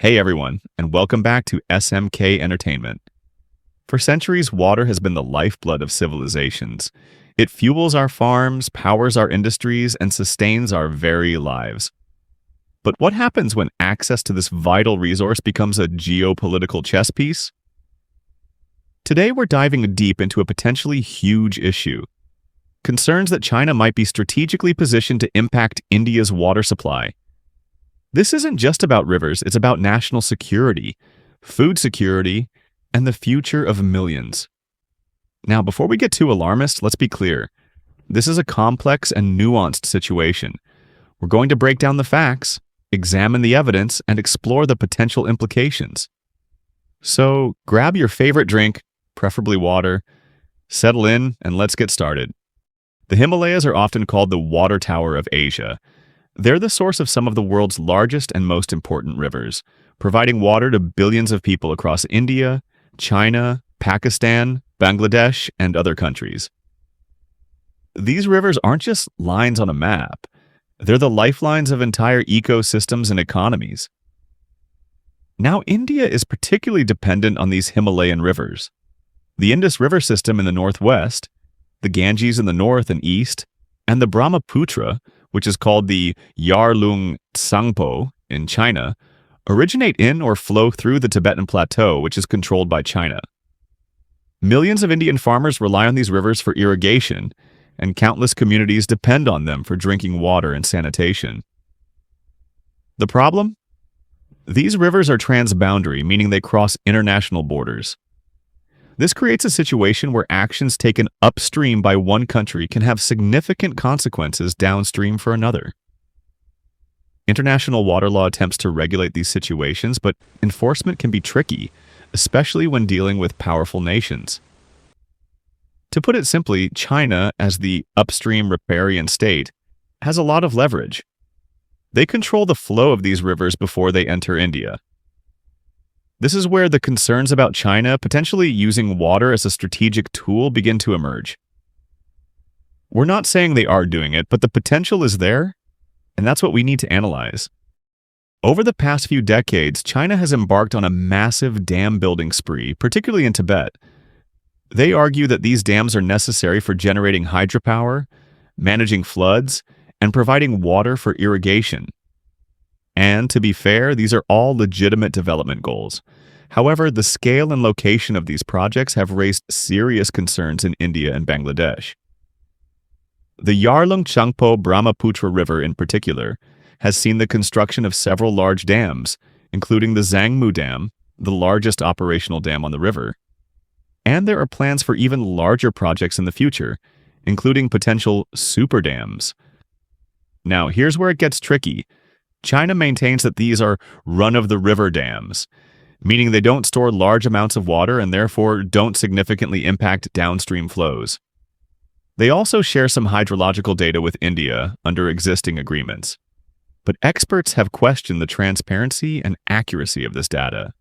Hey everyone, and welcome back to SMK Entertainment. For centuries, water has been the lifeblood of civilizations. It fuels our farms, powers our industries, and sustains our very lives. But what happens when access to this vital resource becomes a geopolitical chess piece? Today, we're diving deep into a potentially huge issue. Concerns that China might be strategically positioned to impact India's water supply. This isn't just about rivers, it's about national security, food security, and the future of millions. Now, before we get too alarmist, let's be clear. This is a complex and nuanced situation. We're going to break down the facts, examine the evidence, and explore the potential implications. So, grab your favorite drink, preferably water, settle in, and let's get started. The Himalayas are often called the water tower of Asia. They're the source of some of the world's largest and most important rivers, providing water to billions of people across India, China, Pakistan, Bangladesh, and other countries. These rivers aren't just lines on a map. They're the lifelines of entire ecosystems and economies. Now, India is particularly dependent on these Himalayan rivers. The Indus River system in the northwest, the Ganges in the north and east, and the Brahmaputra, which is called the Yarlung Tsangpo in China, originate in or flow through the Tibetan Plateau, which is controlled by China. Millions of Indian farmers rely on these rivers for irrigation, and countless communities depend on them for drinking water and sanitation. The problem? These rivers are transboundary, meaning they cross international borders. This creates a situation where actions taken upstream by one country can have significant consequences downstream for another. International water law attempts to regulate these situations, but enforcement can be tricky, especially when dealing with powerful nations. To put it simply, China, as the upstream riparian state, has a lot of leverage. They control the flow of these rivers before they enter India. This is where the concerns about China potentially using water as a strategic tool begin to emerge. We're not saying they are doing it, but the potential is there, and that's what we need to analyze. Over the past few decades, China has embarked on a massive dam building spree, particularly in Tibet. They argue that these dams are necessary for generating hydropower, managing floods, and providing water for irrigation. And to be fair, these are all legitimate development goals. However, the scale and location of these projects have raised serious concerns in India and Bangladesh. The Yarlung Tsangpo Brahmaputra River in particular has seen the construction of several large dams, including the Zangmu Dam, the largest operational dam on the river. And there are plans for even larger projects in the future, including potential super dams. Now, here's where it gets tricky. China maintains that these are run-of-the-river dams, meaning they don't store large amounts of water and therefore don't significantly impact downstream flows. They also share some hydrological data with India under existing agreements. But experts have questioned the transparency and accuracy of this data.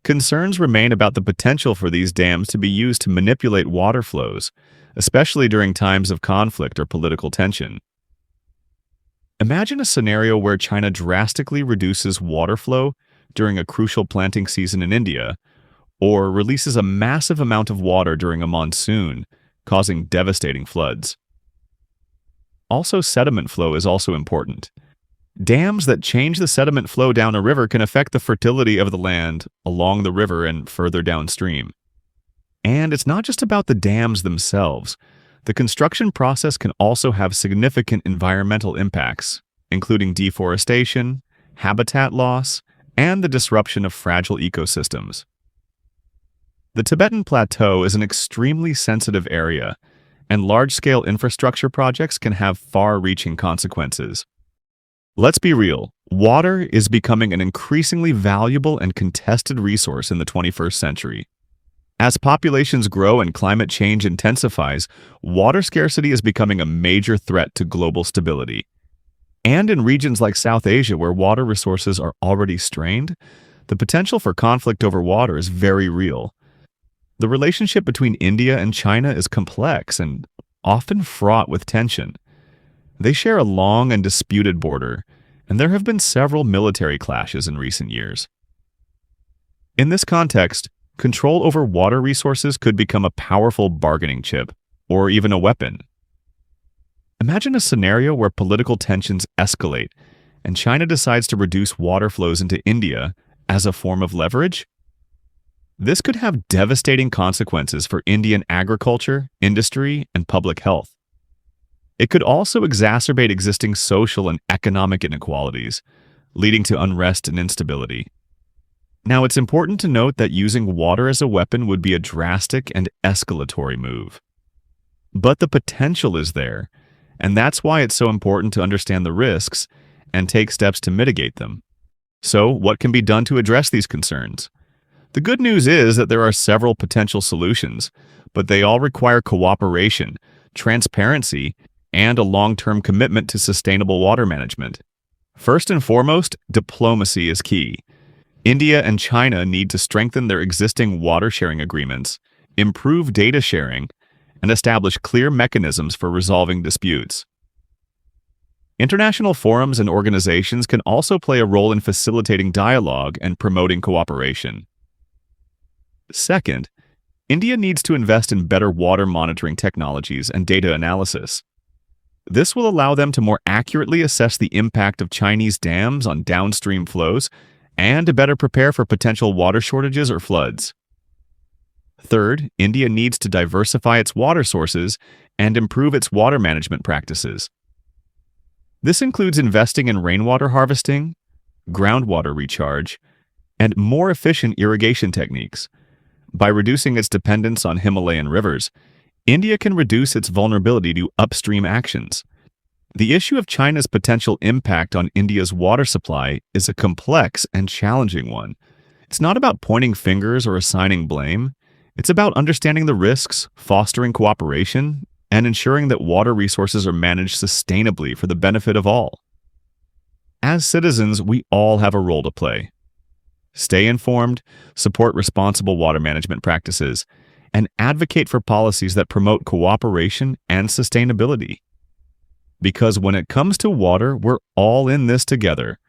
Concerns remain about the potential for these dams to be used to manipulate water flows, especially during times of conflict or political tension. Imagine a scenario where China drastically reduces water flow during a crucial planting season in India, or releases a massive amount of water during a monsoon, causing devastating floods. Also, sediment flow is also important. Dams that change the sediment flow down a river can affect the fertility of the land along the river and further downstream. And it's not just about the dams themselves. The construction process can also have significant environmental impacts, including deforestation, habitat loss, and the disruption of fragile ecosystems. The Tibetan Plateau is an extremely sensitive area, and large-scale infrastructure projects can have far-reaching consequences. Let's be real, water is becoming an increasingly valuable and contested resource in the 21st century. As populations grow and climate change intensifies, water scarcity is becoming a major threat to global stability. And in regions like South Asia, where water resources are already strained, the potential for conflict over water is very real. The relationship between India and China is complex and often fraught with tension. They share a long and disputed border, and there have been several military clashes in recent years. In this context, control over water resources could become a powerful bargaining chip, or even a weapon. Imagine a scenario where political tensions escalate and China decides to reduce water flows into India as a form of leverage. This could have devastating consequences for Indian agriculture, industry, and public health. It could also exacerbate existing social and economic inequalities, leading to unrest and instability. Now, it's important to note that using water as a weapon would be a drastic and escalatory move. But the potential is there, and that's why it's so important to understand the risks and take steps to mitigate them. So, what can be done to address these concerns? The good news is that there are several potential solutions, but they all require cooperation, transparency, and a long-term commitment to sustainable water management. First and foremost, diplomacy is key. India and China need to strengthen their existing water-sharing agreements, improve data sharing, and establish clear mechanisms for resolving disputes. International forums and organizations can also play a role in facilitating dialogue and promoting cooperation. Second, India needs to invest in better water monitoring technologies and data analysis. This will allow them to more accurately assess the impact of Chinese dams on downstream flows and to better prepare for potential water shortages or floods. Third, India needs to diversify its water sources and improve its water management practices. This includes investing in rainwater harvesting, groundwater recharge, and more efficient irrigation techniques. By reducing its dependence on Himalayan rivers, India can reduce its vulnerability to upstream actions. The issue of China's potential impact on India's water supply is a complex and challenging one. It's not about pointing fingers or assigning blame. It's about understanding the risks, fostering cooperation, and ensuring that water resources are managed sustainably for the benefit of all. As citizens, we all have a role to play. Stay informed, support responsible water management practices, and advocate for policies that promote cooperation and sustainability. Because when it comes to water, we're all in this together.